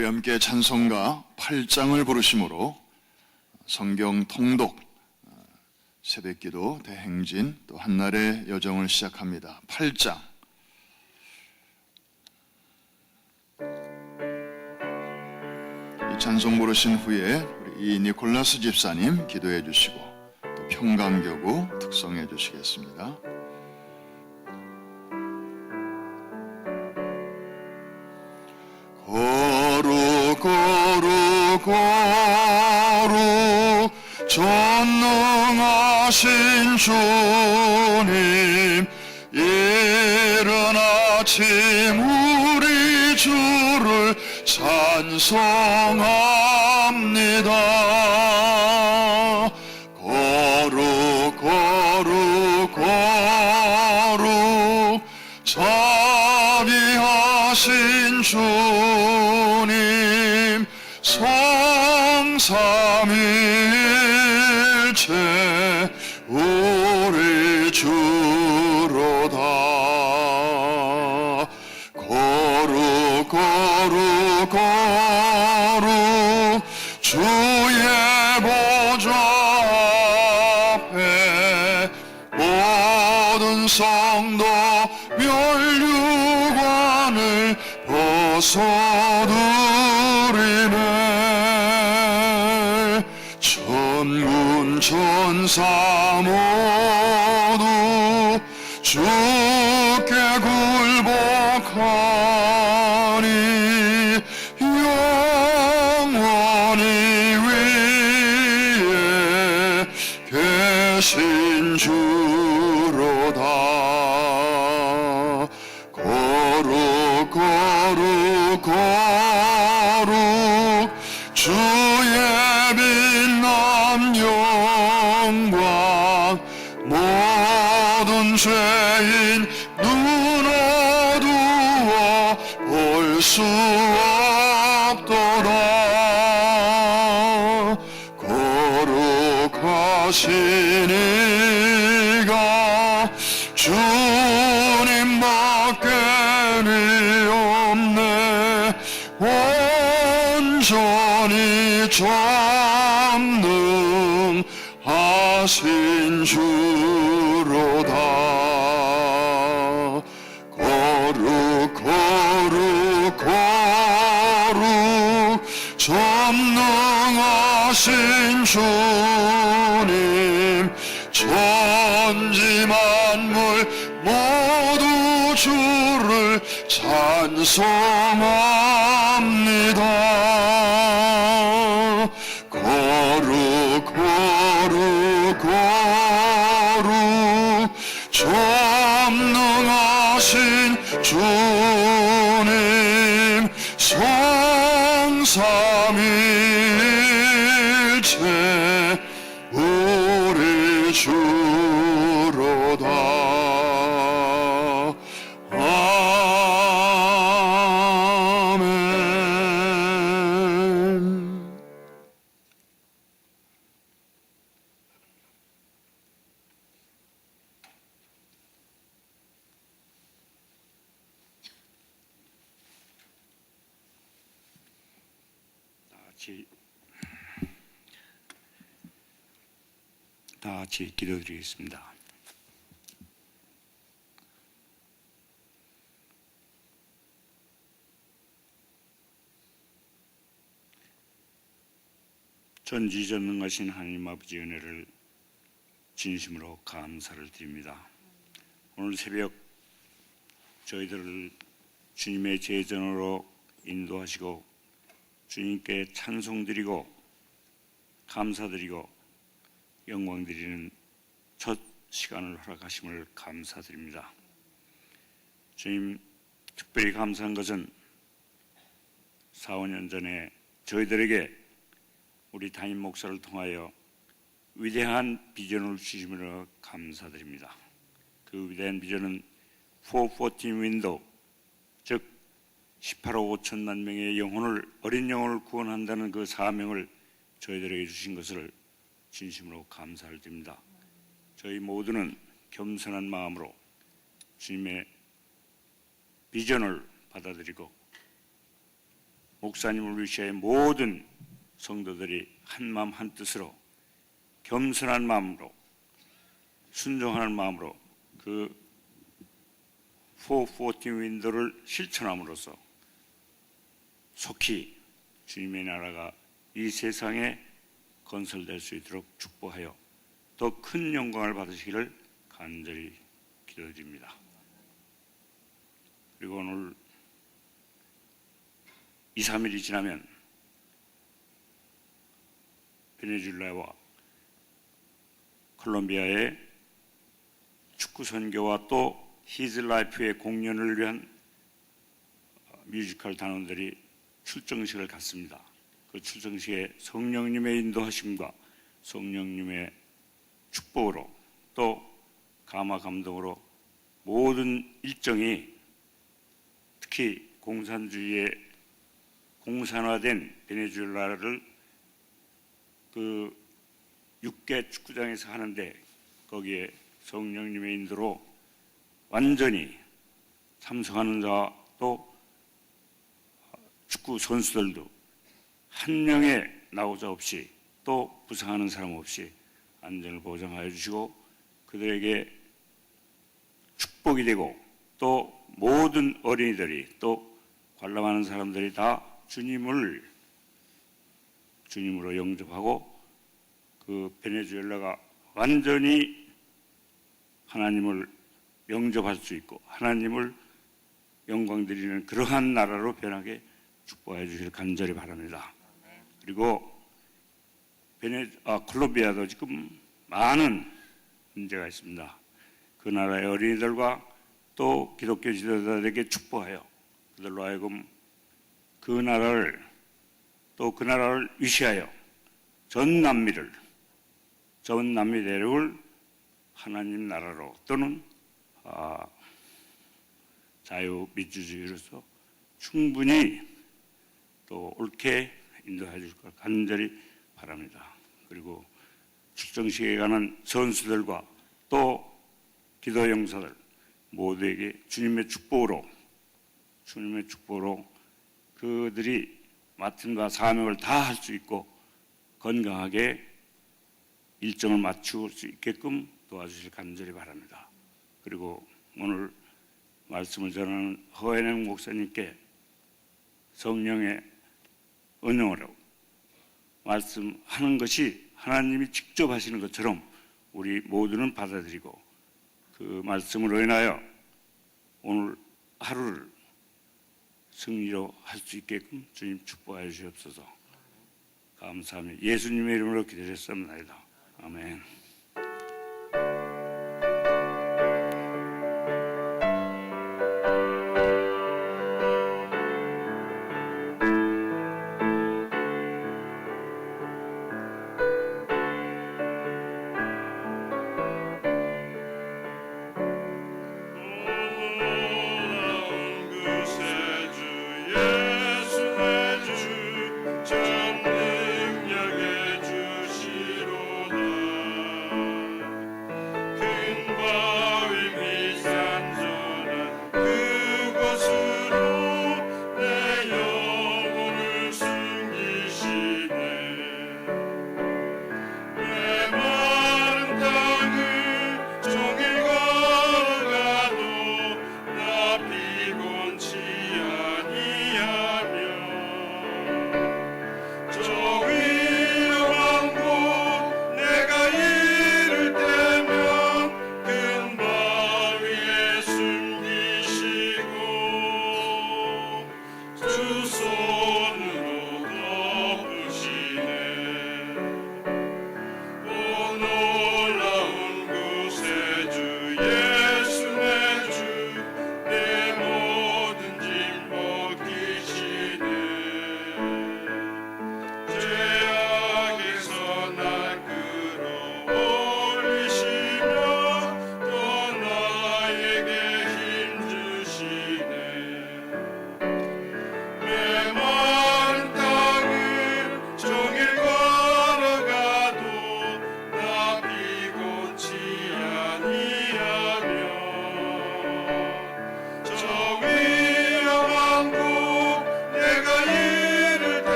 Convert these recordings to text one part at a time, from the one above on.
우리 함께 찬송가 8장을 부르심으로 성경 통독, 새벽기도, 대행진, 또 한날의 여정을 시작합니다. 8장. 이 찬송 부르신 후에 우리 이 니콜라스 집사님 기도해 주시고 또 평강교구 특성해 주시겠습니다. 거룩 전능하신 주님, 이른 아침 우리 주를 찬송합니다. 거룩 자비하신 주님, 성삼일체 우리 주로다. 거룩 주의 보좌 앞에 모든 성도 멸류관을 벗어드리네. 천군 천사 모두 주께 굴복하니 영원히 위에 계신 주로다. 거룩 주의 빛난 영광, 모든 죄인 눈 어두워 볼 수 없도다. 거룩하신 이가 주님밖에 없네. 온전히 전능하신 주로다. 거룩 전능하신 주님, 천지 만물 모두 주를 찬송합니다. 거룩 전능하신 주님, 성삼일체 우리 주로다. 아멘. 다 같이 기도드리겠습니다. 전지전능하신 하나님 아버지 은혜를 진심으로 감사를 드립니다. 오늘 새벽 저희들을 주님의 제전으로 인도하시고 주님께 찬송드리고 감사드리고 영광드리는 첫 시간을 허락하심을 감사드립니다. 주님, 특별히 감사한 것은 4, 5년 전에 저희들에게 우리 담임 목사를 통하여 위대한 비전을 주심으로 감사드립니다. 그 위대한 비전은 414 윈도우, 즉 18억 5천만 명의 어린 영혼을 구원한다는 그 사명을 저희들에게 주신 것을 진심으로 감사를 드립니다. 저희 모두는 겸손한 마음으로 주님의 비전을 받아들이고 목사님을 위시하여 모든 성도들이 한마음 한뜻으로 겸손한 마음으로 순종하는 마음으로 그 414 윈도를 실천함으로써 속히 주님의 나라가 이 세상에 건설될 수 있도록 축복하여 더 큰 영광을 받으시기를 간절히 기도드립니다. 그리고 오늘 2, 3일이 지나면 베네수엘라와 콜롬비아의 축구 선교와 또 히즈 라이프의 공연을 위한 뮤지컬 단원들이 출정식을 갖습니다. 그 출정식에 성령님의 인도하심과 성령님의 축복으로 또 감화 감동으로 모든 일정이 특히 공산주의의 공산화된 베네수엘라를 그 6개 축구장에서 하는데 거기에 성령님의 인도로 완전히 참석하는 자와 또 축구 선수들도 한 명의 나오자 없이 또 부상하는 사람 없이 안전을 보장하여 주시고 그들에게 축복이 되고 또 모든 어린이들이 또 관람하는 사람들이 다 주님으로 영접하고 그 베네수엘라가 완전히 하나님을 영접할 수 있고 하나님을 영광 드리는 그러한 나라로 변하게 축복해 주시길 간절히 바랍니다. 그리고 콜롬비아도 지금 많은 문제가 있습니다. 그 나라의 어린이들과 또 기독교 지도자들에게 축복하여 그들로 하여금 그 나라를 위시하여 전 남미 대륙을 하나님 나라로 또는 자유민주주의로서 충분히 또 옳게 인도해 줄 것 간절히 바랍니다. 그리고 축정식에 가는 선수들과 또 기도 용사들 모두에게 주님의 축복으로 그들이 맡은 바 사명을 다 할 수 있고 건강하게 일정을 맞출 수 있게끔 도와주실 간절히 바랍니다. 그리고 오늘 말씀을 전하는 허혜영 목사님께 성령의 은혜로 말씀하는 것이 하나님이 직접 하시는 것처럼 우리 모두는 받아들이고 그 말씀으로 인하여 오늘 하루를 승리로 할 수 있게끔 주님 축복하여 주시옵소서. 감사합니다. 예수님의 이름으로 기도했습니다. 아멘. 전 능력의 주시로다.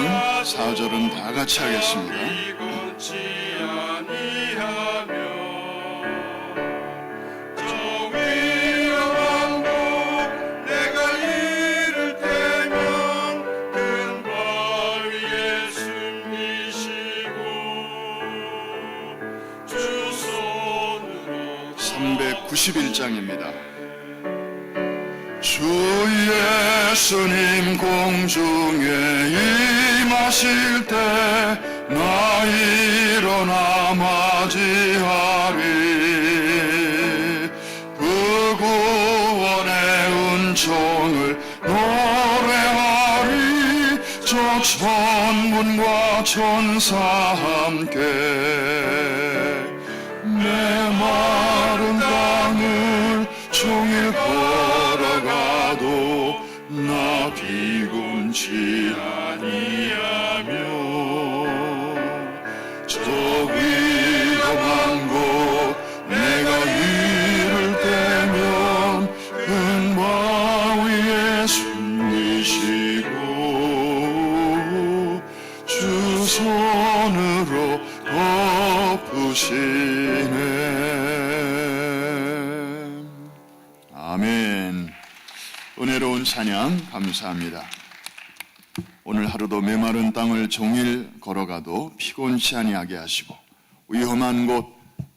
3절은 4절은 다 같이 하겠습니다. 이곤치 아니하며 저 위험한 곳 내가 이를 때면 큰 바위에 숨기시고 주 손으로 391장입니다. 주 예수님 공중에 임하실 때 나 일어나 맞이하리. 그 구원의 은총을 노래하리. 저 천군과 천사 함께 메마른 땅을 종일 걸어가도 나 비군치 아니하며 저 위험한 곳 내가 이를 때면 큰 바위에 숨기시고 주 손으로 덮으시네. 아멘. 은혜로운 찬양 감사합니다. 오늘 하루도 메마른 땅을 종일 걸어가도 피곤치 아니하게 하시고 위험한 곳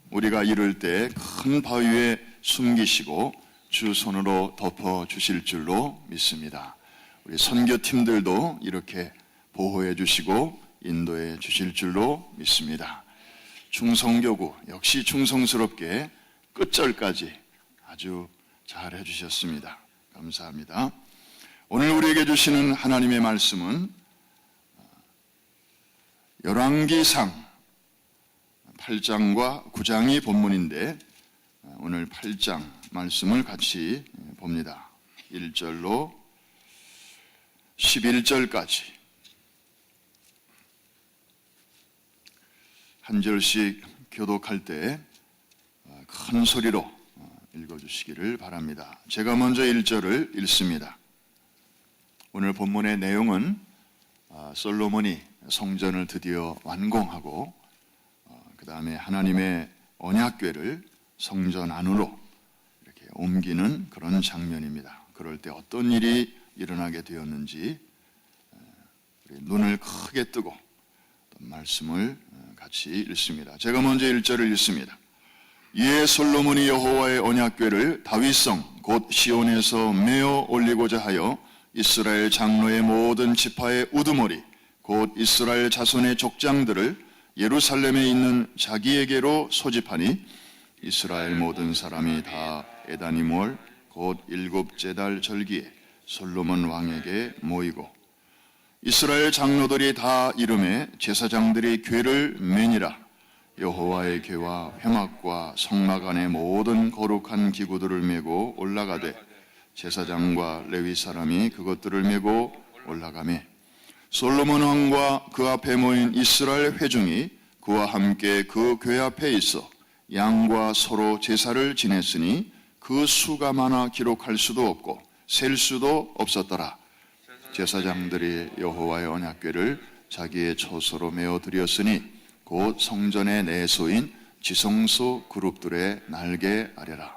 우리가 이를 때 큰 바위에 숨기시고 주 손으로 덮어 주실 줄로 믿습니다. 우리 선교팀들도 이렇게 보호해 주시고 인도해 주실 줄로 믿습니다. 충성교구 역시 충성스럽게 끝절까지 아주 잘 해주셨습니다. 감사합니다. 오늘 우리에게 주시는 하나님의 말씀은 열왕기상 8장과 9장이 본문인데 오늘 8장 말씀을 같이 봅니다. 1절로 11절까지 한 절씩 교독할 때 큰 소리로 읽어주시기를 바랍니다. 제가 먼저 1절을 읽습니다. 오늘 본문의 내용은 솔로몬이 성전을 드디어 완공하고 그 다음에 하나님의 언약궤를 성전 안으로 이렇게 옮기는 그런 장면입니다. 그럴 때 어떤 일이 일어나게 되었는지 우리 눈을 크게 뜨고 말씀을 같이 읽습니다. 제가 먼저 1절을 읽습니다. 이에 솔로몬이 여호와의 언약궤를 다윗성 곧 시온에서 메어 올리고자 하여 이스라엘 장로의 모든 지파의 우두머리 곧 이스라엘 자손의 족장들을 예루살렘에 있는 자기에게로 소집하니 이스라엘 모든 사람이 다 에다니몰 곧 7째 달 절기에 솔로몬 왕에게 모이고 이스라엘 장로들이 다 이름에 제사장들이 궤를 매니라. 여호와의 궤와 회막과 성막 안의 모든 거룩한 기구들을 메고 올라가되 제사장과 레위 사람이 그것들을 메고 올라가매 솔로몬 왕과 그 앞에 모인 이스라엘 회중이 그와 함께 그 궤 앞에 있어 양과 서로 제사를 지냈으니 그 수가 많아 기록할 수도 없고 셀 수도 없었더라. 제사장들이 여호와의 언약궤를 자기의 처소로 메어 드렸으니 곧 성전의 내소인 지성소 그룹들의 날개 아래라.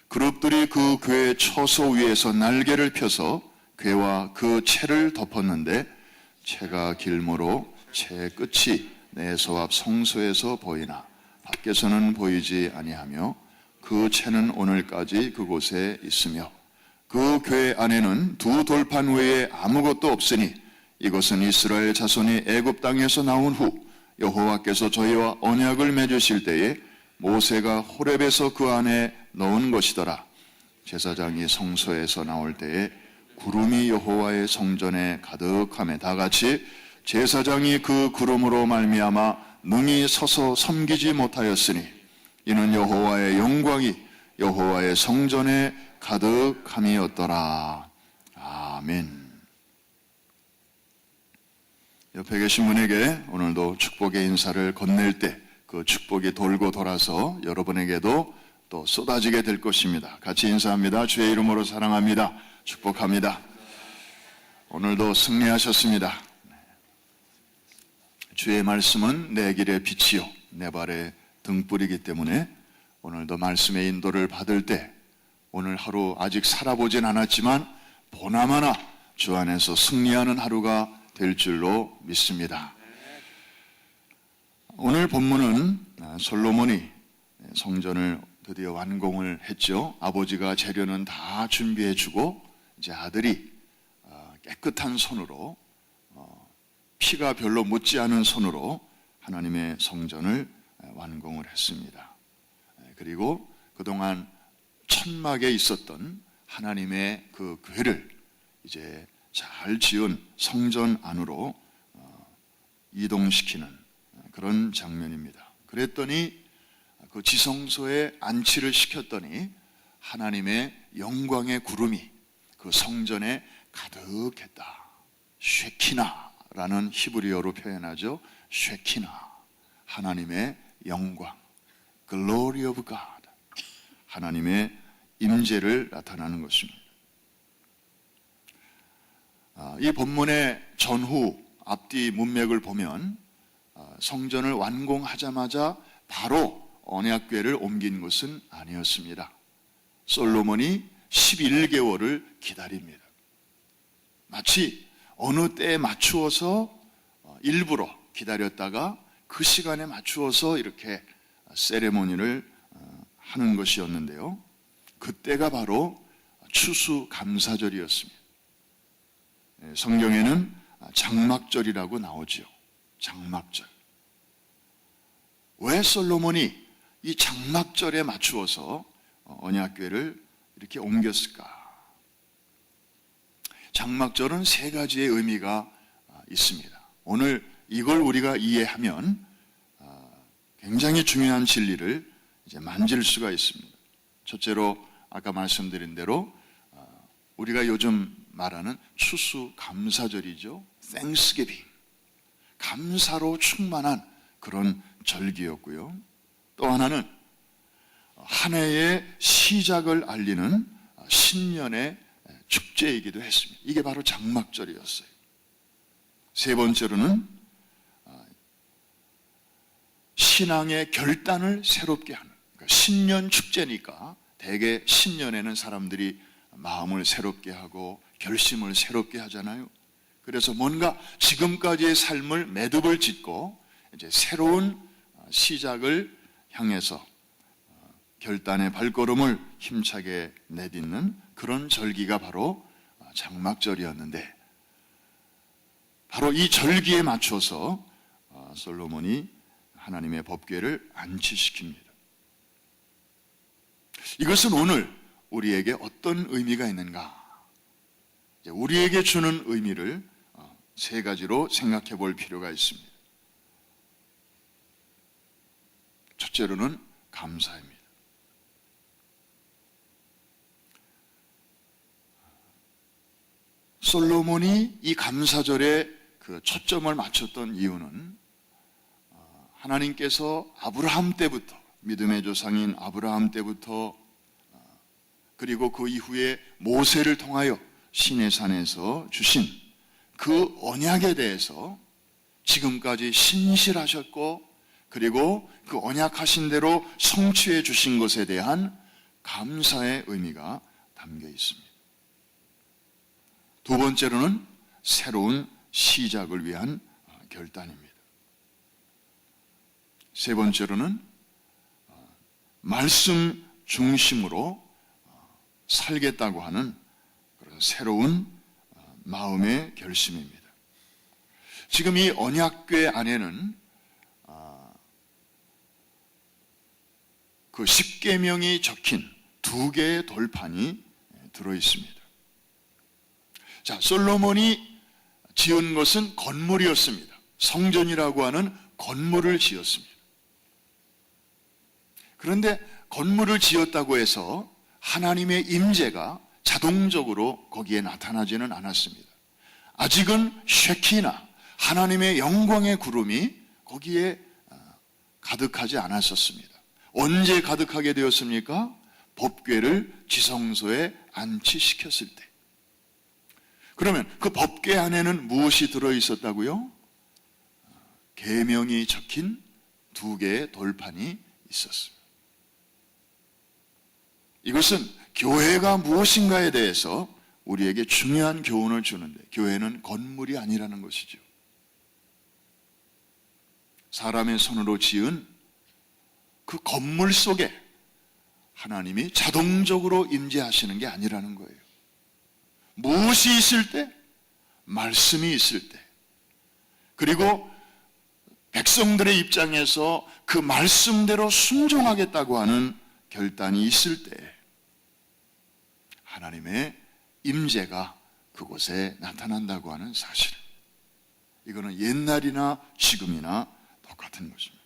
그룹들이 그 궤 처소 위에서 날개를 펴서 궤와 그 채를 덮었는데 채가 길므로 채 끝이 내소 앞 성소에서 보이나 밖에서는 보이지 아니하며 그 채는 오늘까지 그곳에 있으며 그 궤 안에는 두 돌판 외에 아무것도 없으니 이것은 이스라엘 자손이 애굽 땅에서 나온 후 여호와께서 저희와 언약을 맺으실 때에 모세가 호렙에서 그 안에 넣은 것이더라. 제사장이 성소에서 나올 때에 구름이 여호와의 성전에 가득하며 다 같이 제사장이 그 구름으로 말미암아 능히 서서 섬기지 못하였으니 이는 여호와의 영광이 여호와의 성전에 가득함이었더라. 아멘. 옆에 계신 분에게 오늘도 축복의 인사를 건넬 때 그 축복이 돌고 돌아서 여러분에게도 또 쏟아지게 될 것입니다. 같이 인사합니다. 주의 이름으로 사랑합니다. 축복합니다. 오늘도 승리하셨습니다. 주의 말씀은 내 길의 빛이요 내 발의 등불이기 때문에 오늘도 말씀의 인도를 받을 때 오늘 하루 아직 살아보진 않았지만 보나마나 주 안에서 승리하는 하루가 될 줄로 믿습니다. 오늘 본문은 솔로몬이 성전을 드디어 완공을 했죠. 아버지가 재료는 다 준비해 주고 이제 아들이 깨끗한 손으로 피가 별로 묻지 않은 손으로 하나님의 성전을 완공을 했습니다. 그리고 그동안 천막에 있었던 하나님의 그 궤를 이제 잘 지은 성전 안으로 이동시키는 그런 장면입니다. 그랬더니 그 지성소에 안치를 시켰더니 하나님의 영광의 구름이 그 성전에 가득했다. 쉐키나라는 히브리어로 표현하죠. 쉐키나, 하나님의 영광, Glory of God, 하나님의 임재를 나타나는 것입니다. 이 본문의 전후 앞뒤 문맥을 보면 성전을 완공하자마자 바로 언약궤를 옮긴 것은 아니었습니다. 솔로몬이 11개월을 기다립니다. 마치 어느 때에 맞추어서 일부러 기다렸다가 그 시간에 맞추어서 이렇게 세레모니를 하는 것이었는데요. 그때가 바로 추수감사절이었습니다. 성경에는 장막절이라고 나오죠. 장막절. 왜 솔로몬이 이 장막절에 맞추어서 언약궤를 이렇게 옮겼을까? 장막절은 세 가지의 의미가 있습니다. 오늘 이걸 우리가 이해하면 굉장히 중요한 진리를 이제 만질 수가 있습니다. 첫째로 아까 말씀드린 대로 우리가 요즘 말하는 추수감사절이죠. Thanksgiving. 감사로 충만한 그런 절기였고요. 또 하나는 한 해의 시작을 알리는 신년의 축제이기도 했습니다. 이게 바로 장막절이었어요. 세 번째로는 신앙의 결단을 새롭게 하는, 그러니까 신년 축제니까 대개 신년에는 사람들이 마음을 새롭게 하고 결심을 새롭게 하잖아요. 그래서 뭔가 지금까지의 삶을 매듭을 짓고 이제 새로운 시작을 향해서 결단의 발걸음을 힘차게 내딛는 그런 절기가 바로 장막절이었는데, 바로 이 절기에 맞춰서 솔로몬이 하나님의 법궤를 안치시킵니다. 이것은 오늘 우리에게 어떤 의미가 있는가? 우리에게 주는 의미를 세 가지로 생각해 볼 필요가 있습니다. 첫째로는 감사입니다. 솔로몬이 이 감사절에 그 초점을 맞췄던 이유는 하나님께서 아브라함 때부터, 믿음의 조상인 아브라함 때부터, 그리고 그 이후에 모세를 통하여 시내산에서 주신 그 언약에 대해서 지금까지 신실하셨고, 그리고 그 언약하신 대로 성취해 주신 것에 대한 감사의 의미가 담겨 있습니다. 두 번째로는 새로운 시작을 위한 결단입니다. 세 번째로는 말씀 중심으로 살겠다고 하는 그런 새로운 마음의 결심입니다. 지금 이 언약궤 안에는 그 십계명이 적힌 2개의 돌판이 들어 있습니다. 자, 솔로몬이 지은 것은 건물이었습니다. 성전이라고 하는 건물을 지었습니다. 그런데 건물을 지었다고 해서 하나님의 임재가 자동적으로 거기에 나타나지는 않았습니다. 아직은 쉐키나, 하나님의 영광의 구름이 거기에 가득하지 않았었습니다. 언제 가득하게 되었습니까? 법궤를 지성소에 안치시켰을 때. 그러면 그 법궤 안에는 무엇이 들어있었다고요? 계명이 적힌 2개의 돌판이 있었습니다. 이것은 교회가 무엇인가에 대해서 우리에게 중요한 교훈을 주는데, 교회는 건물이 아니라는 것이죠. 사람의 손으로 지은 그 건물 속에 하나님이 자동적으로 임재하시는 게 아니라는 거예요. 무엇이 있을 때? 말씀이 있을 때, 그리고 백성들의 입장에서 그 말씀대로 순종하겠다고 하는 결단이 있을 때 하나님의 임재가 그곳에 나타난다고 하는 사실, 이거는 옛날이나 지금이나 똑같은 것입니다.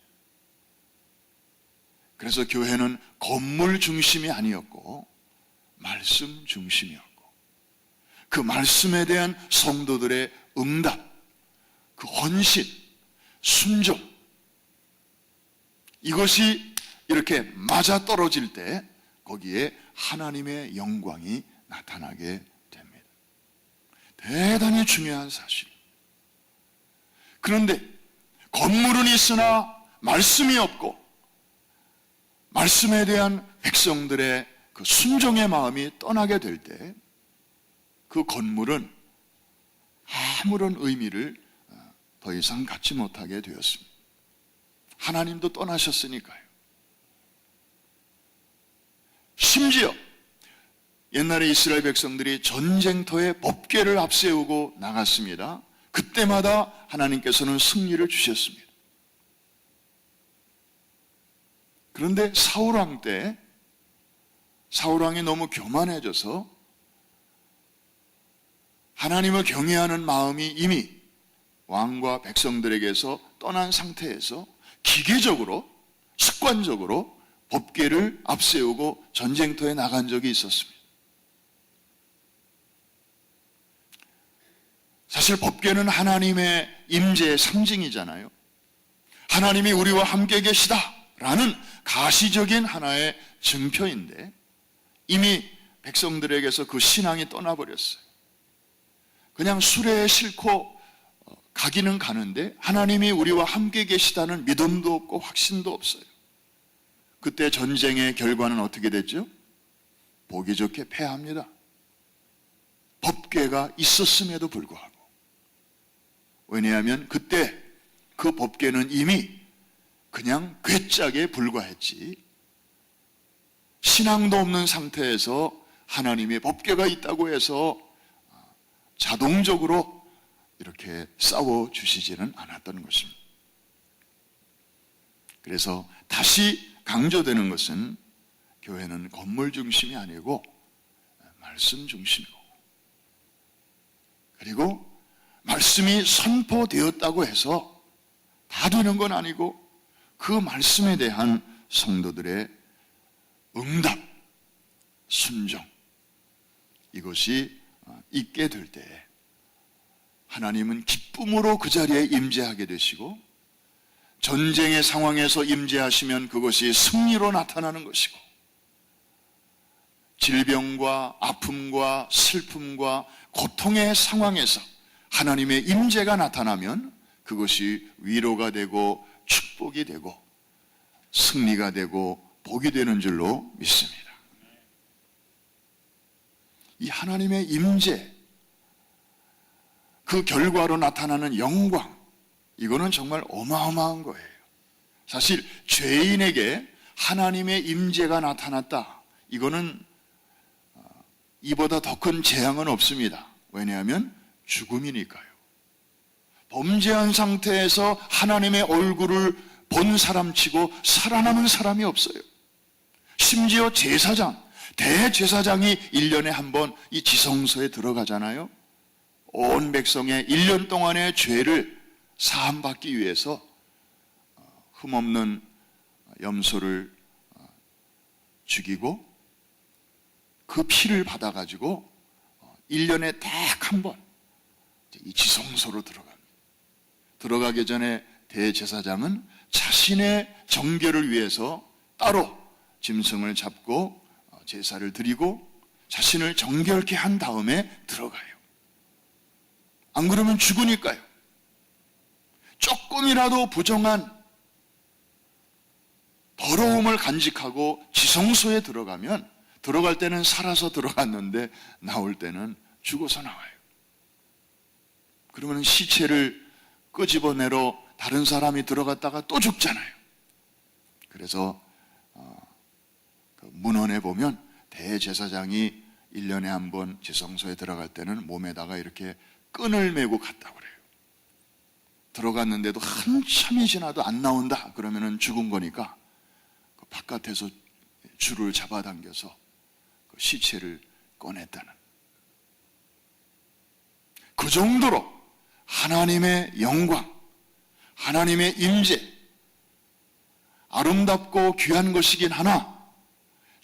그래서 교회는 건물 중심이 아니었고 말씀 중심이었고, 그 말씀에 대한 성도들의 응답, 그 헌신, 순종, 이것이 이렇게 맞아떨어질 때 거기에 하나님의 영광이 나타나게 됩니다. 대단히 중요한 사실. 그런데 건물은 있으나 말씀이 없고, 말씀에 대한 백성들의 그 순종의 마음이 떠나게 될 때 그 건물은 아무런 의미를 더 이상 갖지 못하게 되었습니다. 하나님도 떠나셨으니까요. 심지어 옛날에 이스라엘 백성들이 전쟁터에 법궤를 앞세우고 나갔습니다. 그때마다 하나님께서는 승리를 주셨습니다. 그런데 사울왕 때 사울왕이 너무 교만해져서 하나님을 경외하는 마음이 이미 왕과 백성들에게서 떠난 상태에서 기계적으로, 습관적으로 법궤를 앞세우고 전쟁터에 나간 적이 있었습니다. 사실 법궤는 하나님의 임재의 상징이잖아요. 하나님이 우리와 함께 계시다라는 가시적인 하나의 증표인데 이미 백성들에게서 그 신앙이 떠나버렸어요. 그냥 수레에 싣고 가기는 가는데 하나님이 우리와 함께 계시다는 믿음도 없고 확신도 없어요. 그때 전쟁의 결과는 어떻게 됐죠? 보기 좋게 패합니다. 법궤가 있었음에도 불구하고. 왜냐하면 그때 그 법궤는 이미 그냥 괴짝에 불과했지, 신앙도 없는 상태에서 하나님의 법궤가 있다고 해서 자동적으로 이렇게 싸워주시지는 않았던 것입니다. 그래서 다시 강조되는 것은 교회는 건물 중심이 아니고 말씀 중심이고, 그리고 말씀이 선포되었다고 해서 다 되는 건 아니고 그 말씀에 대한 성도들의 응답, 순종, 이것이 있게 될 때 하나님은 기쁨으로 그 자리에 임재하게 되시고, 전쟁의 상황에서 임재하시면 그것이 승리로 나타나는 것이고, 질병과 아픔과 슬픔과 고통의 상황에서 하나님의 임재가 나타나면 그것이 위로가 되고 축복이 되고 승리가 되고 복이 되는 줄로 믿습니다. 이 하나님의 임재, 그 결과로 나타나는 영광, 이거는 정말 어마어마한 거예요. 사실 죄인에게 하나님의 임재가 나타났다, 이거는 이보다 더 큰 재앙은 없습니다. 왜냐하면 죽음이니까요. 범죄한 상태에서 하나님의 얼굴을 본 사람치고 살아남은 사람이 없어요. 심지어 제사장, 대제사장이 1년에 한 번 이 지성소에 들어가잖아요. 온 백성의 1년 동안의 죄를 사함받기 위해서 흠없는 염소를 죽이고 그 피를 받아가지고 1년에 딱 한 번 이 지성소로 들어갑니다. 들어가기 전에 대제사장은 자신의 정결을 위해서 따로 짐승을 잡고 제사를 드리고 자신을 정결케 한 다음에 들어가요. 안 그러면 죽으니까요. 조금이라도 부정한 더러움을 간직하고 지성소에 들어갈 때는 살아서 들어갔는데 나올 때는 죽어서 나와요. 그러면 시체를 끄집어내러 다른 사람이 들어갔다가 또 죽잖아요. 그래서 그 문헌에 보면 대제사장이 1년에 한 번 지성소에 들어갈 때는 몸에다가 이렇게 끈을 메고 갔다고 그래요. 들어갔는데도 한참이 지나도 안 나온다 그러면은 죽은 거니까 그 바깥에서 줄을 잡아당겨서 그 시체를 꺼냈다는, 그 정도로 하나님의 영광, 하나님의 임재, 아름답고 귀한 것이긴 하나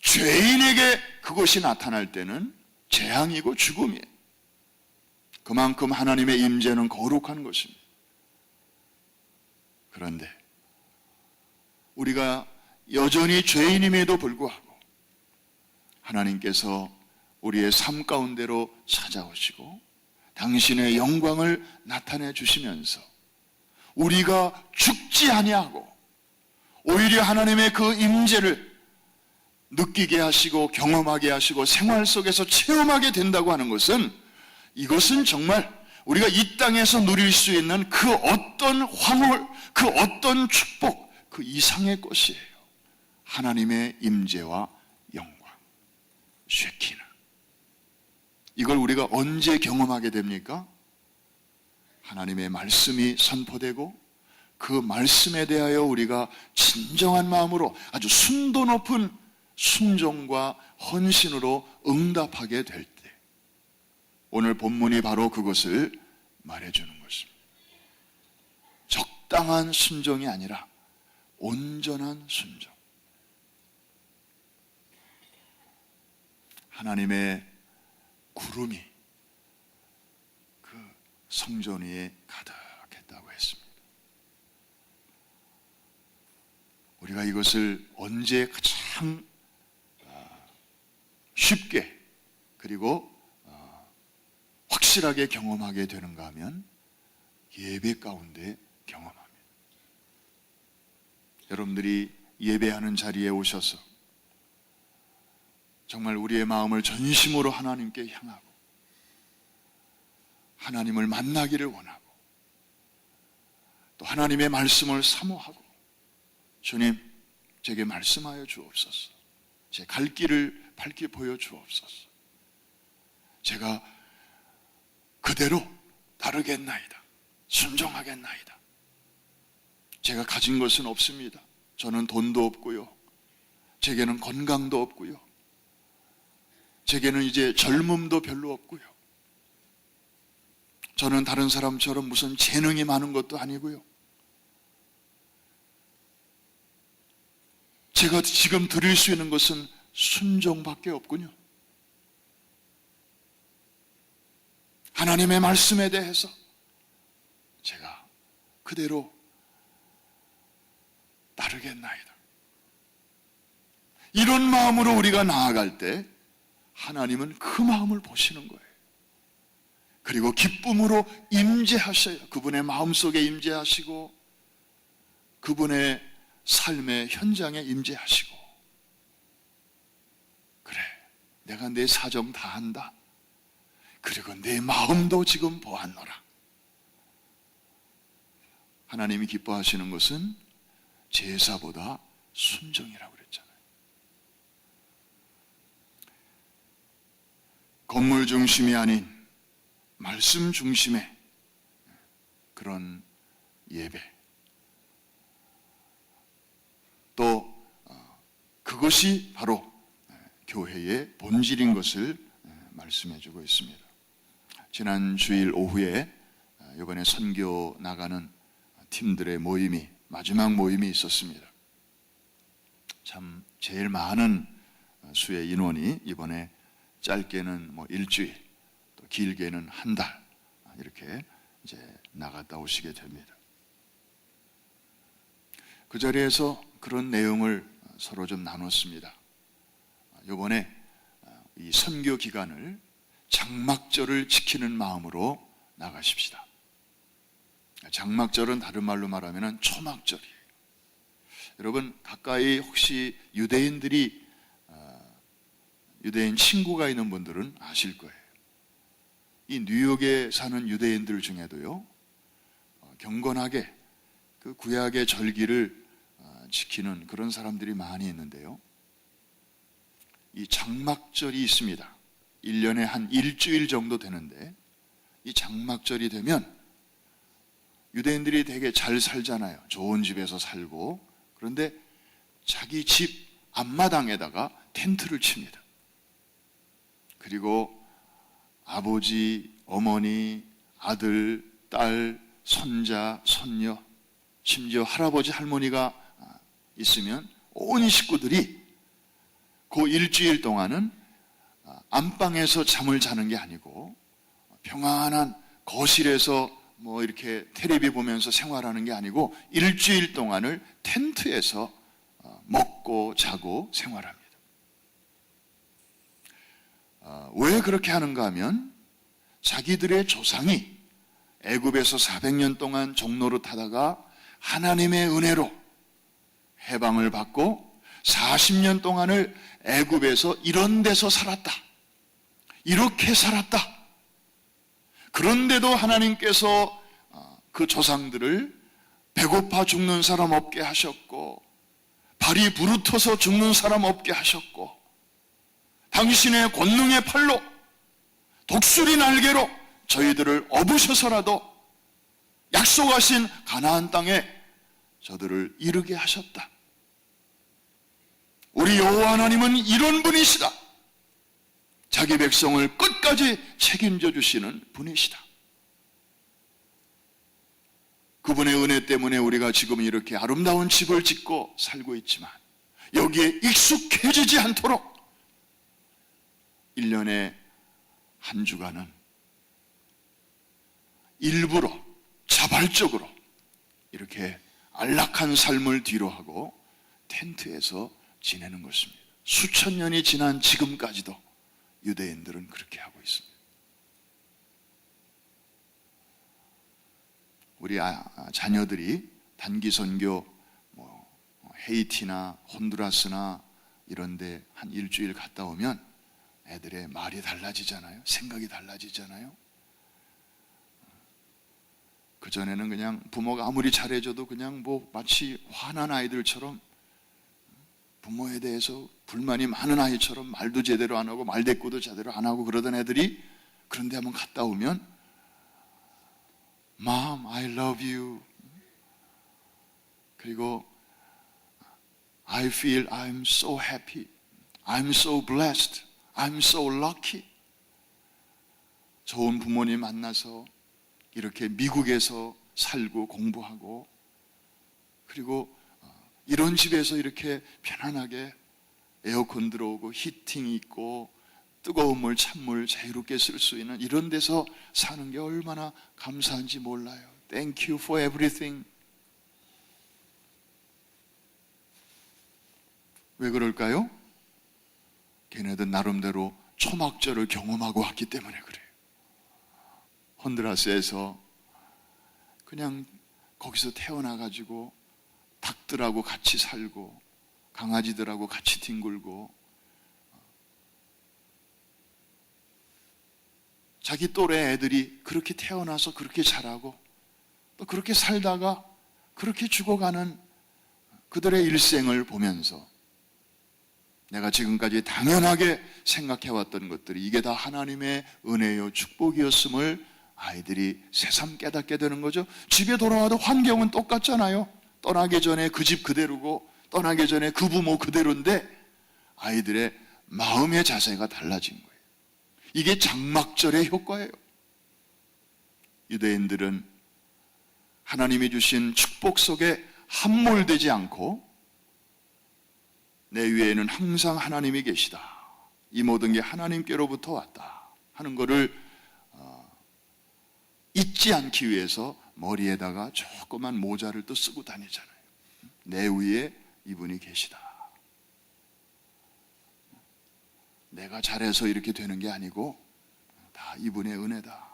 죄인에게 그것이 나타날 때는 재앙이고 죽음이에요. 그만큼 하나님의 임재는 거룩한 것입니다. 그런데 우리가 여전히 죄인임에도 불구하고 하나님께서 우리의 삶 가운데로 찾아오시고 당신의 영광을 나타내 주시면서 우리가 죽지 아니하고 오히려 하나님의 그 임재를 느끼게 하시고 경험하게 하시고 생활 속에서 체험하게 된다고 하는 것은, 이것은 정말 우리가 이 땅에서 누릴 수 있는 그 어떤 환홀, 그 어떤 축복, 그 이상의 것이에요. 하나님의 임재와 영광, 쉐키나. 이걸 우리가 언제 경험하게 됩니까? 하나님의 말씀이 선포되고 그 말씀에 대하여 우리가 진정한 마음으로 아주 순도 높은 순종과 헌신으로 응답하게 될 때, 오늘 본문이 바로 그것을 말해주는 것입니다. 적당한 순종이 아니라 온전한 순종. 하나님의 구름이 그 성전 위에 가득했다고 했습니다. 우리가 이것을 언제 가장 쉽게 그리고 확실하게 경험하게 되는가 하면 예배 가운데 경험합니다. 여러분들이 예배하는 자리에 오셔서 정말 우리의 마음을 전심으로 하나님께 향하고 하나님을 만나기를 원하고 또 하나님의 말씀을 사모하고, 주님, 제게 말씀하여 주옵소서. 제 갈 길을 밝히 보여 주옵소서. 제가 그대로 따르겠나이다. 순종하겠나이다. 제가 가진 것은 없습니다. 저는 돈도 없고요. 제게는 건강도 없고요. 제게는 이제 젊음도 별로 없고요. 저는 다른 사람처럼 무슨 재능이 많은 것도 아니고요. 제가 지금 드릴 수 있는 것은 순종밖에 없군요. 하나님의 말씀에 대해서 제가 그대로 따르겠나이다. 이런 마음으로 우리가 나아갈 때 하나님은 그 마음을 보시는 거예요. 그리고 기쁨으로 임재하셔요. 그분의 마음속에 임재하시고 그분의 삶의 현장에 임재하시고, 그래, 내가 내 사정 다 한다. 그리고 내 마음도 지금 보았노라. 하나님이 기뻐하시는 것은 제사보다 순종이라고 그랬잖아요. 건물 중심이 아닌 말씀 중심의 그런 예배, 또 그것이 바로 교회의 본질인 것을 말씀해 주고 있습니다. 지난 주일 오후에 이번에 선교 나가는 팀들의 모임이, 마지막 모임이 있었습니다. 참 제일 많은 수의 인원이 이번에 짧게는 일주일, 또 길게는 한 달 이렇게 이제 나갔다 오시게 됩니다. 그 자리에서 그런 내용을 서로 좀 나눴습니다. 이번에 이 선교 기간을 장막절을 지키는 마음으로 나가십시다. 장막절은 다른 말로 말하면 초막절이에요. 여러분 가까이 혹시 유대인 친구가 있는 분들은 아실 거예요. 이 뉴욕에 사는 유대인들 중에도요, 경건하게 그 구약의 절기를 지키는 그런 사람들이 많이 있는데요, 이 장막절이 있습니다. 1년에 한 일주일 정도 되는데, 이 장막절이 되면 유대인들이 되게 잘 살잖아요. 좋은 집에서 살고. 그런데 자기 집 앞마당에다가 텐트를 칩니다. 그리고 아버지, 어머니, 아들, 딸, 손자, 손녀, 심지어 할아버지, 할머니가 있으면 온 식구들이 그 일주일 동안은 안방에서 잠을 자는 게 아니고 평안한 거실에서 뭐 이렇게 텔레비 보면서 생활하는 게 아니고 일주일 동안을 텐트에서 먹고 자고 생활합니다. 왜 그렇게 하는가 하면 자기들의 조상이 애굽에서 400년 동안 종노릇 하다가 하나님의 은혜로 해방을 받고 40년 동안을 애굽에서 이런 데서 살았다. 이렇게 살았다. 그런데도 하나님께서 그 조상들을 배고파 죽는 사람 없게 하셨고 발이 부르터서 죽는 사람 없게 하셨고 당신의 권능의 팔로 독수리 날개로 저희들을 업으셔서라도 약속하신 가나안 땅에 저들을 이르게 하셨다. 우리 여호와 하나님은 이런 분이시다. 자기 백성을 끝까지 책임져 주시는 분이시다. 그분의 은혜 때문에 우리가 지금 이렇게 아름다운 집을 짓고 살고 있지만 여기에 익숙해지지 않도록 1년에 한 주간은 일부러 자발적으로 이렇게 안락한 삶을 뒤로하고 텐트에서 지내는 것입니다. 수천 년이 지난 지금까지도 유대인들은 그렇게 하고 있습니다. 우리 자녀들이 단기 선교 헤이티나 혼두라스나 이런 데 한 일주일 갔다 오면 애들의 말이 달라지잖아요. 생각이 달라지잖아요. 그전에는 그냥 부모가 아무리 잘해줘도 그냥 뭐 마치 화난 아이들처럼 부모에 대해서 불만이 많은 아이처럼 말도 제대로 안 하고 말대꾸도 제대로 안 하고 그러던 애들이 그런데 한번 갔다 오면 Mom, I love you. 그리고 I feel I'm so happy. I'm so blessed. I'm so lucky. 좋은 부모님 만나서 이렇게 미국에서 살고 공부하고 그리고 이런 집에서 이렇게 편안하게 에어컨 들어오고 히팅이 있고 뜨거운 물, 찬물 자유롭게 쓸 수 있는 이런 데서 사는 게 얼마나 감사한지 몰라요. Thank you for everything. 왜 그럴까요? 걔네들 나름대로 초막절을 경험하고 왔기 때문에 그래요. 혼두라스에서 그냥 거기서 태어나가지고 닭들하고 같이 살고 강아지들하고 같이 뒹굴고 자기 또래 애들이 그렇게 태어나서 그렇게 자라고 또 그렇게 살다가 그렇게 죽어가는 그들의 일생을 보면서 내가 지금까지 당연하게 생각해왔던 것들이 이게 다 하나님의 은혜요 축복이었음을 아이들이 새삼 깨닫게 되는 거죠. 집에 돌아와도 환경은 똑같잖아요. 떠나기 전에 그 집 그대로고 떠나기 전에 그 부모 그대로인데 아이들의 마음의 자세가 달라진 거예요. 이게 장막절의 효과예요. 유대인들은 하나님이 주신 축복 속에 함몰되지 않고 내 위에는 항상 하나님이 계시다. 이 모든 게 하나님께로부터 왔다 하는 것을 잊지 않기 위해서 머리에다가 조그만 모자를 또 쓰고 다니잖아요. 내 위에 이분이 계시다. 내가 잘해서 이렇게 되는 게 아니고 다 이분의 은혜다.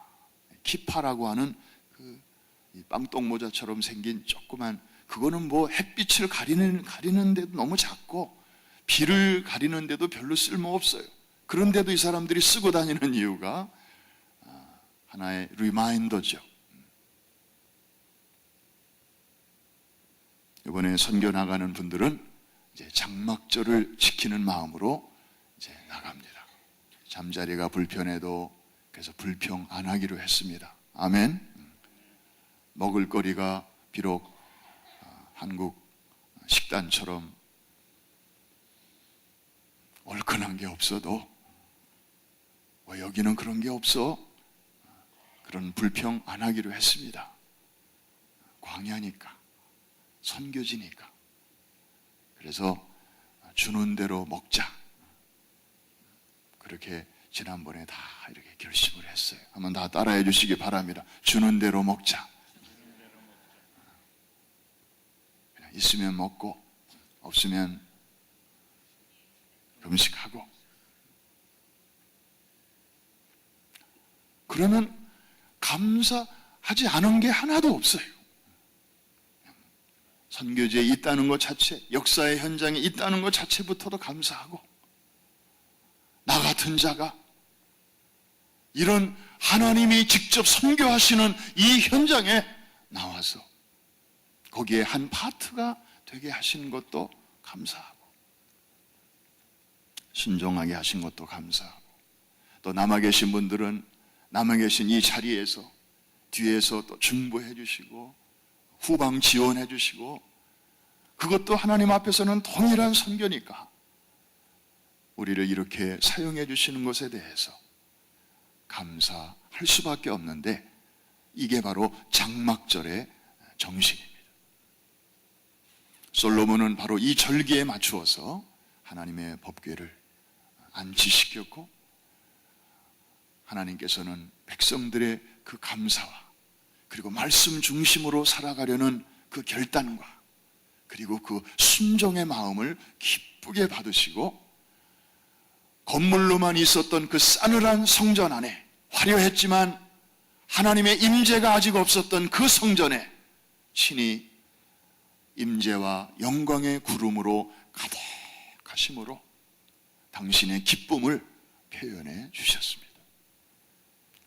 키파라고 하는 그 이 빵똥 모자처럼 생긴 조그만, 그거는 뭐 햇빛을 가리는데도 너무 작고 비를 가리는데도 별로 쓸모없어요. 그런데도 이 사람들이 쓰고 다니는 이유가 하나의 리마인더죠. 이번에 선교 나가는 분들은 이제 장막절을 지키는 마음으로 이제 나갑니다. 잠자리가 불편해도 그래서 불평 안 하기로 했습니다. 아멘. 먹을거리가 비록 한국 식단처럼 얼큰한 게 없어도 왜 여기는 그런 게 없어? 그런 불평 안 하기로 했습니다. 광야니까, 선교지니까. 그래서 주는 대로 먹자, 그렇게 지난번에 다 이렇게 결심을 했어요. 한번 다 따라해 주시기 바랍니다. 주는 대로 먹자. 그냥 있으면 먹고 없으면 금식하고. 그러면 감사하지 않은 게 하나도 없어요. 선교지에 있다는 것 자체, 역사의 현장에 있다는 것 자체부터도 감사하고, 나 같은 자가 이런 하나님이 직접 선교하시는 이 현장에 나와서 거기에 한 파트가 되게 하신 것도 감사하고, 순종하게 하신 것도 감사하고, 또 남아 계신 분들은 남아 계신 이 자리에서 뒤에서 또 중보해 주시고 후방 지원해 주시고, 그것도 하나님 앞에서는 동일한 선교니까 우리를 이렇게 사용해 주시는 것에 대해서 감사할 수밖에 없는데, 이게 바로 장막절의 정신입니다. 솔로몬은 바로 이 절기에 맞추어서 하나님의 법궤를 안치시켰고, 하나님께서는 백성들의 그 감사와 그리고 말씀 중심으로 살아가려는 그 결단과 그리고 그 순종의 마음을 기쁘게 받으시고, 건물로만 있었던 그 싸늘한 성전 안에, 화려했지만 하나님의 임재가 아직 없었던 그 성전에 친히 임재와 영광의 구름으로 가득하심으로 당신의 기쁨을 표현해 주셨습니다.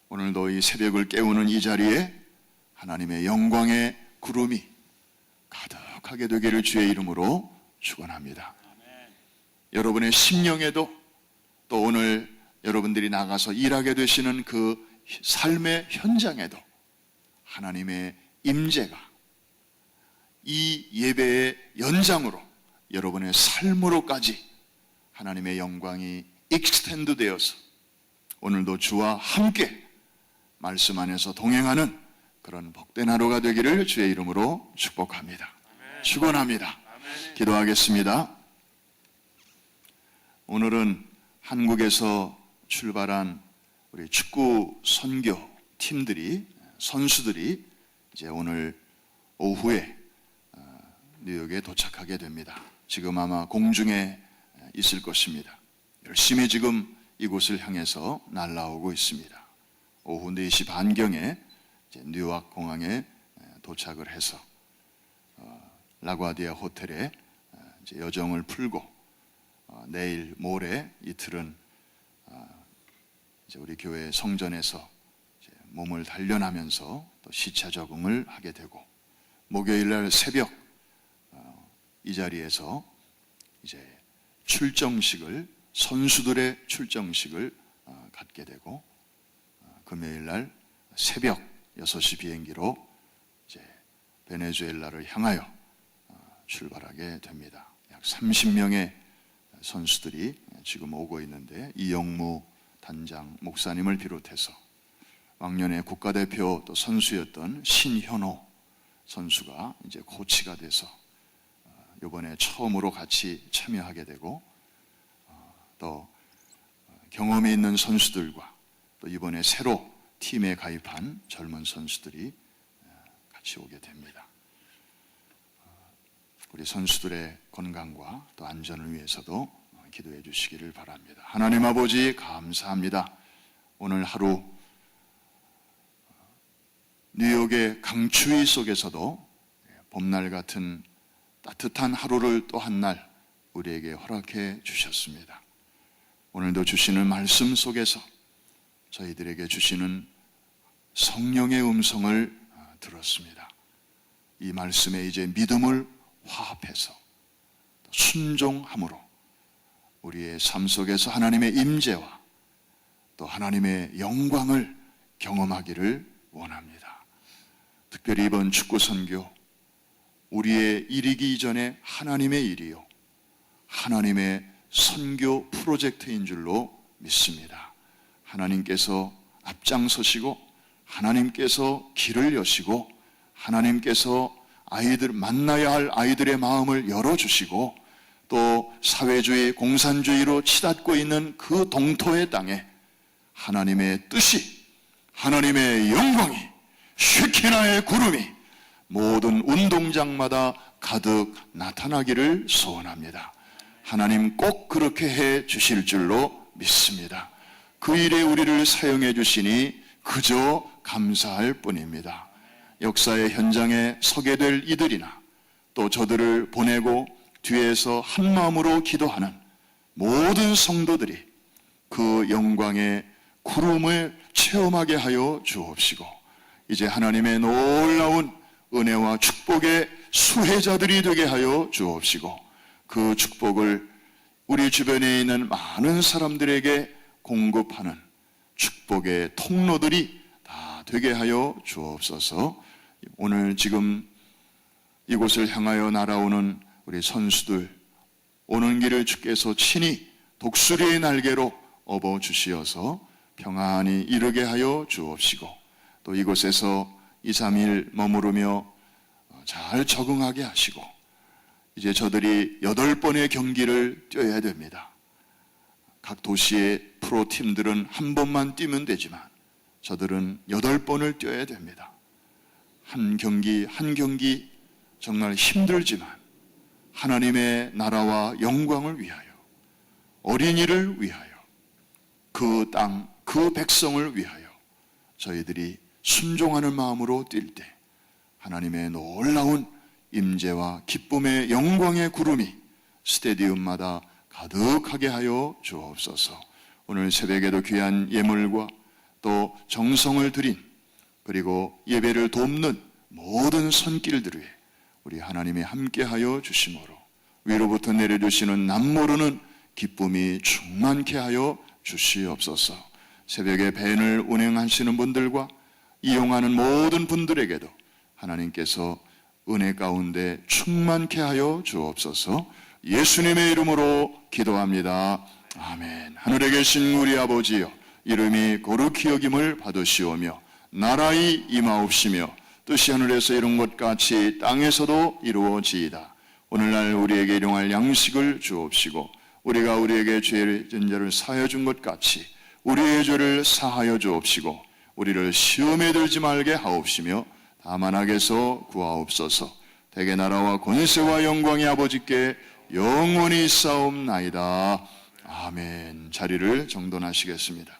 오늘도 이 새벽을 깨우는 이 자리에 하나님의 영광의 구름이 가득하게 되기를 주의 이름으로 축원합니다. 여러분의 심령에도, 또 오늘 여러분들이 나가서 일하게 되시는 그 삶의 현장에도 하나님의 임재가 이 예배의 연장으로 여러분의 삶으로까지 하나님의 영광이 익스텐드 되어서 오늘도 주와 함께 말씀 안에서 동행하는 그런 복된 하루가 되기를 주의 이름으로 축복합니다. 축원합니다. 기도하겠습니다. 오늘은 한국에서 출발한 우리 축구 선교 팀들이, 선수들이 이제 오늘 오후에 뉴욕에 도착하게 됩니다. 지금 아마 공중에 있을 것입니다. 열심히 지금 이곳을 향해서 날아오고 있습니다. 오후 4시 반경에 뉴욕 공항에 도착을 해서 라과디아 호텔에 이제 여정을 풀고 내일 모레 이틀은 이제 우리 교회 성전에서 이제 몸을 단련하면서 또 시차 적응을 하게 되고, 목요일 날 새벽 이 자리에서 이제 출정식을, 선수들의 출정식을 갖게 되고, 금요일 날 새벽 6시 비행기로 이제 베네수엘라를 향하여 출발하게 됩니다. 약 30명의 선수들이 지금 오고 있는데, 이영무 단장 목사님을 비롯해서 왕년에 국가대표 또 선수였던 신현호 선수가 이제 코치가 돼서 이번에 처음으로 같이 참여하게 되고, 또 경험이 있는 선수들과 또 이번에 새로 팀에 가입한 젊은 선수들이 같이 오게 됩니다. 우리 선수들의 건강과 또 안전을 위해서도 기도해 주시기를 바랍니다. 하나님 아버지 감사합니다. 오늘 하루 뉴욕의 강추위 속에서도 봄날 같은 따뜻한 하루를 또 한 날 우리에게 허락해 주셨습니다. 오늘도 주시는 말씀 속에서 저희들에게 주시는 성령의 음성을 들었습니다. 이 말씀에 이제 믿음을 화합해서 순종함으로 우리의 삶 속에서 하나님의 임재와 또 하나님의 영광을 경험하기를 원합니다. 특별히 이번 축구 선교, 우리의 일이기 이전에 하나님의 일이요, 하나님의 선교 프로젝트인 줄로 믿습니다. 하나님께서 앞장서시고 하나님께서 길을 여시고 하나님께서 만나야 할 아이들의 마음을 열어주시고 또 사회주의, 공산주의로 치닫고 있는 그 동토의 땅에 하나님의 뜻이, 하나님의 영광이, 쉐키나의 구름이 모든 운동장마다 가득 나타나기를 소원합니다. 하나님 꼭 그렇게 해 주실 줄로 믿습니다. 그 일에 우리를 사용해 주시니 그저 감사할 뿐입니다. 역사의 현장에 서게 될 이들이나 또 저들을 보내고 뒤에서 한 마음으로 기도하는 모든 성도들이 그 영광의 구름을 체험하게 하여 주옵시고 이제 하나님의 놀라운 은혜와 축복의 수혜자들이 되게 하여 주옵시고 그 축복을 우리 주변에 있는 많은 사람들에게 공급하는 축복의 통로들이 다 되게 하여 주옵소서. 오늘 지금 이곳을 향하여 날아오는 우리 선수들, 오는 길을 주께서 친히 독수리의 날개로 업어 주시어서 평안히 이르게 하여 주옵시고 또 이곳에서 2, 3일 머무르며 잘 적응하게 하시고 이제 저들이 8번의 경기를 뛰어야 됩니다. 각 도시의 프로팀들은 한 번만 뛰면 되지만 저들은 8번을 뛰어야 됩니다. 한 경기 한 경기 정말 힘들지만 하나님의 나라와 영광을 위하여, 어린이를 위하여, 그 땅, 그 백성을 위하여 저희들이 순종하는 마음으로 뛸 때 하나님의 놀라운 임재와 기쁨의 영광의 구름이 스테디움마다 가득하게 하여 주옵소서. 오늘 새벽에도 귀한 예물과 또 정성을 들인 그리고 예배를 돕는 모든 손길들 위에 우리 하나님이 함께하여 주심으로 위로부터 내려주시는 남모르는 기쁨이 충만케 하여 주시옵소서. 새벽에 밴을 운행하시는 분들과 이용하는 모든 분들에게도 하나님께서 은혜 가운데 충만케 하여 주옵소서. 예수님의 이름으로 기도합니다. 아멘. 하늘에 계신 우리 아버지여, 이름이 거룩히 여김을 받으시오며 나라의 임하옵시며 뜻이 하늘에서 이룬 것 같이 땅에서도 이루어지이다. 오늘날 우리에게 일용할 양식을 주옵시고 우리가 우리에게 죄를 진 자를 사하여 준 것 같이 우리의 죄를 사하여 주옵시고 우리를 시험에 들지 말게 하옵시며 다만 악에서 구하옵소서. 대개 나라와 권세와 영광이 아버지께 영원히 있사옵나이다. 아멘. 자리를 정돈하시겠습니다.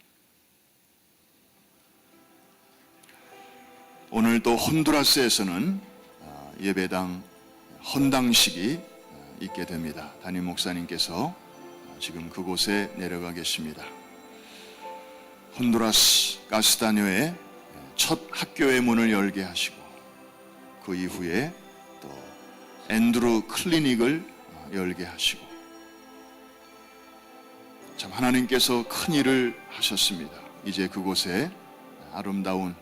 오늘 또 혼두라스에서는 예배당 헌당식이 있게 됩니다. 담임 목사님께서 지금 그곳에 내려가 계십니다. 혼두라스 가스타뇨의 첫 학교의 문을 열게 하시고 그 이후에 또 앤드루 클리닉을 열게 하시고 참 하나님께서 큰 일을 하셨습니다. 이제 그곳에 아름다운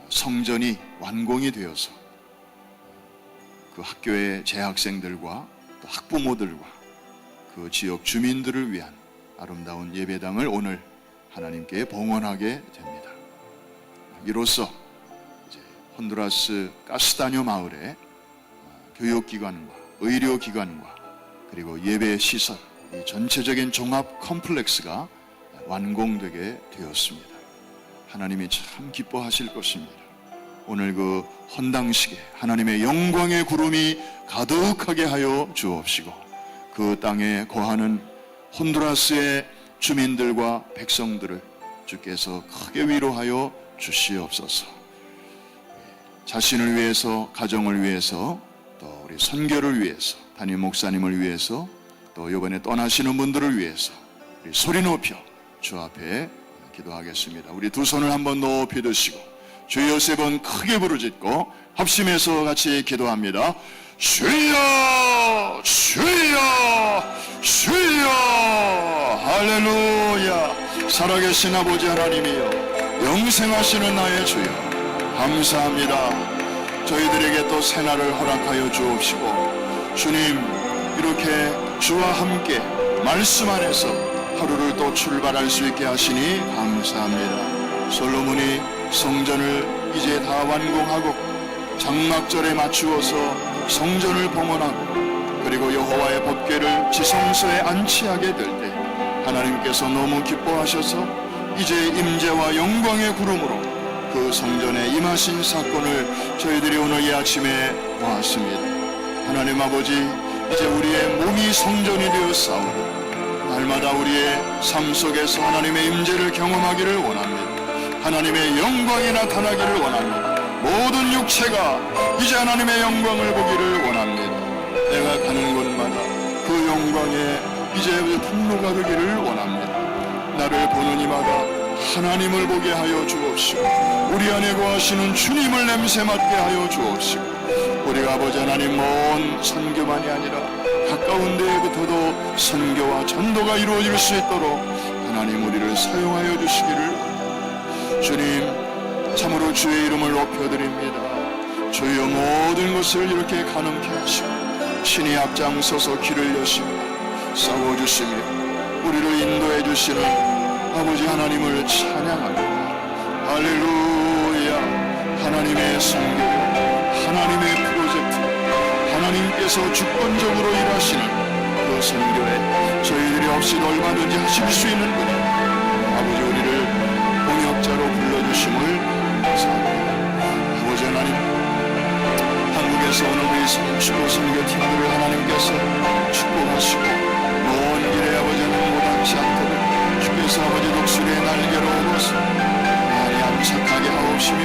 성전이 완공이 되어서 그 학교의 재학생들과 또 학부모들과 그 지역 주민들을 위한 아름다운 예배당을 오늘 하나님께 봉헌하게 됩니다. 이로써 이제 혼두라스 가스타뇨 마을의 교육기관과 의료기관과 그리고 예배시설, 이 전체적인 종합 컴플렉스가 완공되게 되었습니다. 하나님이 참 기뻐하실 것입니다. 오늘 그 헌당식에 하나님의 영광의 구름이 가득하게 하여 주옵시고 그 땅에 거하는 혼두라스의 주민들과 백성들을 주께서 크게 위로하여 주시옵소서. 자신을 위해서, 가정을 위해서, 또 우리 선교를 위해서, 담임 목사님을 위해서, 또 이번에 떠나시는 분들을 위해서 우리 소리 높여 주 앞에 기도하겠습니다. 우리 두 손을 한번 높이 드시고 주여 세 번 크게 부르짖고 합심해서 같이 기도합니다. 주여, 주여, 주여. 할렐루야. 살아계신 아버지 하나님이여, 영생하시는 나의 주여, 감사합니다. 저희들에게 또 새날을 허락하여 주옵시고, 주님, 이렇게 주와 함께 말씀 안에서 하루를 또 출발할 수 있게 하시니 감사합니다. 솔로몬이 성전을 이제 다 완공하고 장막절에 맞추어서 성전을 봉헌하고 그리고 여호와의 법궤를 지성소에 안치하게 될 때 하나님께서 너무 기뻐하셔서 이제 임재와 영광의 구름으로 그 성전에 임하신 사건을 저희들이 오늘 이 아침에 보았습니다. 하나님 아버지, 이제 우리의 몸이 성전이 되어 싸우고 날마다 우리의 삶 속에서 하나님의 임재를 경험하기를 원합니다. 하나님의 영광이 나타나기를 원합니다. 모든 육체가 이제 하나님의 영광을 보기를 원합니다. 내가 가는 곳마다 그 영광에 이제 통로가 되기를 원합니다. 나를 보는 이마다 하나님을 보게 하여 주옵시고 우리 안에 거하시는 주님을 냄새 맡게 하여 주옵시고 우리가 아버지 하나님 먼 선교만이 아니라 가까운 데부터도 선교와 전도가 이루어질 수 있도록 하나님 우리를 사용하여 주시기를 원합니다. 주님, 참으로 주의 이름을 높여드립니다. 주여 모든 것을 이렇게 가능케 하시고 신이 앞장서서 길을 여시며 싸워주시며 우리를 인도해 주시는 아버지 하나님을 찬양합니다. 할렐루야. 하나님의 선교, 하나님의 프로젝트, 하나님께서 주권적으로 일하시는 그 선교에 저희들이 없이 얼마든지 하실 수 있는 분이 아버지 우리를 동역자로 불러주심을 감사합니다. 아버지 하나님, 한국에서 오늘 우리 축구 선교팀들을 하나님께서 축복하시고 먼 길에 아버지 하나님 못함치 않도록 주께서 아버지 독수리의 날개로 오고서 많이 안착하게 하옵시며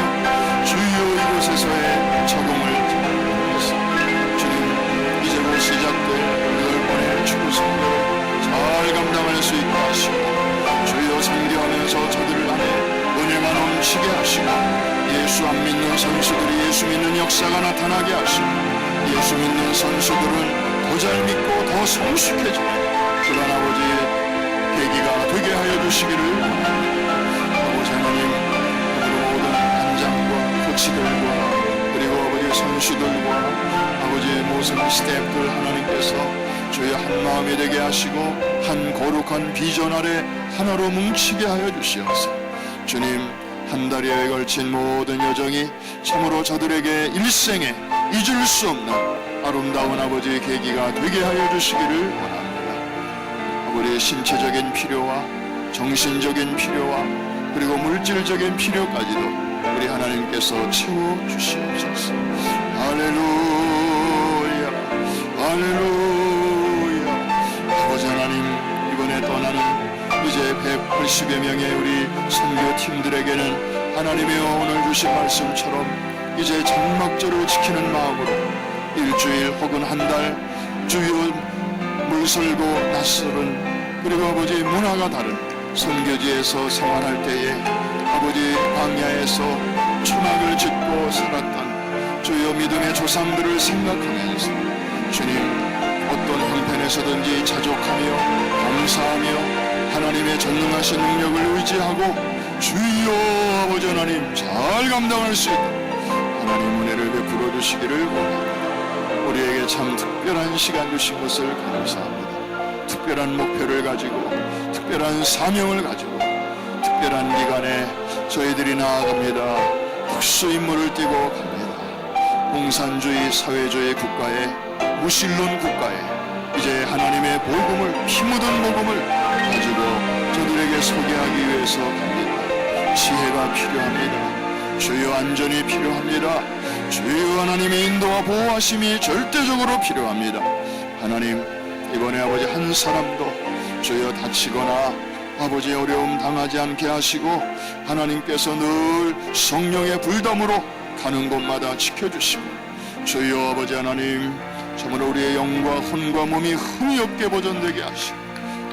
주여 이곳에서의 적응을 통해서 주님 이제 곧 시작될 8번의 축구 선교를 잘 감당할 수 있게 하시고 주여 선교하면서 저들을 안에 은혜가 넘치게 하시고 예수 안 믿는 선수들이 예수 믿는 역사가 나타나게 하시고 예수 믿는 선수들은 더 잘 믿고 더 성숙해지는 그런 아버지의 계기가 되게 하여 주시기를 원합니다. 아버지 하나님, 모든 단장과 코치들과 그리고 아버지 선수들과 아버지 모든 스태프들 하나님께서 주의 한 마음이 되게 하시고 한 거룩한 비전 아래 하나로 뭉치게 하여 주시옵소서. 주님, 한 달여에 걸친 모든 여정이 참으로 저들에게 일생에 잊을 수 없는 아름다운 아버지의 계기가 되게 하여 주시기를 원합니다. 우리의 신체적인 필요와 정신적인 필요와 그리고 물질적인 필요까지도 우리 하나님께서 채워주시옵소서. 할렐루야, 할렐루야. 아버지 하나님, 이번에 떠나는 이제 180여 명의 우리 선교팀들에게는 하나님의 오늘 주신 말씀처럼 이제 장막절을 지키는 마음으로 일주일 혹은 한 달 주요 물설고 낯설은 그리고 아버지 문화가 다른 선교지에서 생활할 때에 아버지 광야에서 초막을 짓고 살았던 주요 믿음의 조상들을 생각하면서 주님 어떤 형편에서든지 자족하며 감사하며 하나님의 전능하신 능력을 의지하고 주여 아버지 하나님 잘 감당할 수 있도록 하나님 은혜를 베풀어 주시기를 원합니다. 우리에게 참 특별한 시간 주신 것을 감사합니다. 특별한 목표를 가지고 특별한 사명을 가지고 특별한 기간에 저희들이 나아갑니다. 특수 임무를 띠고 갑니다. 공산주의 사회주의 국가에 무신론 국가에 이제 하나님의 복음을 피 묻은 복음을 가지고 저들에게 소개하기 위해서 갑니다. 지혜가 필요합니다. 주여 안전이 필요합니다. 주여 하나님의 인도와 보호하심이 절대적으로 필요합니다. 하나님 이번에 아버지 한 사람도 주여 다치거나 아버지 어려움 당하지 않게 하시고 하나님께서 늘 성령의 불담으로 가는 곳마다 지켜주시고, 주여 아버지 하나님, 참으로 우리의 영과 혼과 몸이 흠이 없게 보존되게 하시고,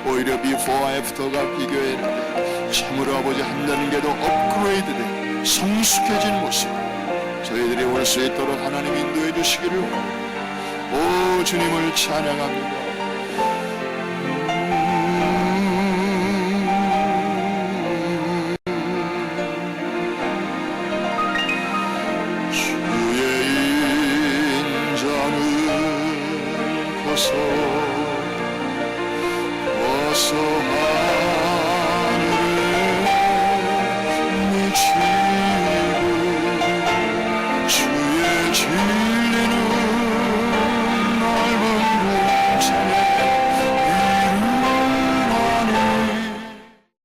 오히려 비포와 애프터가 비교했는데 참으로 아버지 한 단계도 업그레이드된 성숙해진 모습 저희들이 올 수 있도록 하나님 인도해 주시기를 원합니다. 오 주님을 찬양합니다. 주의 인자는 거서 하늘에 미치고 주의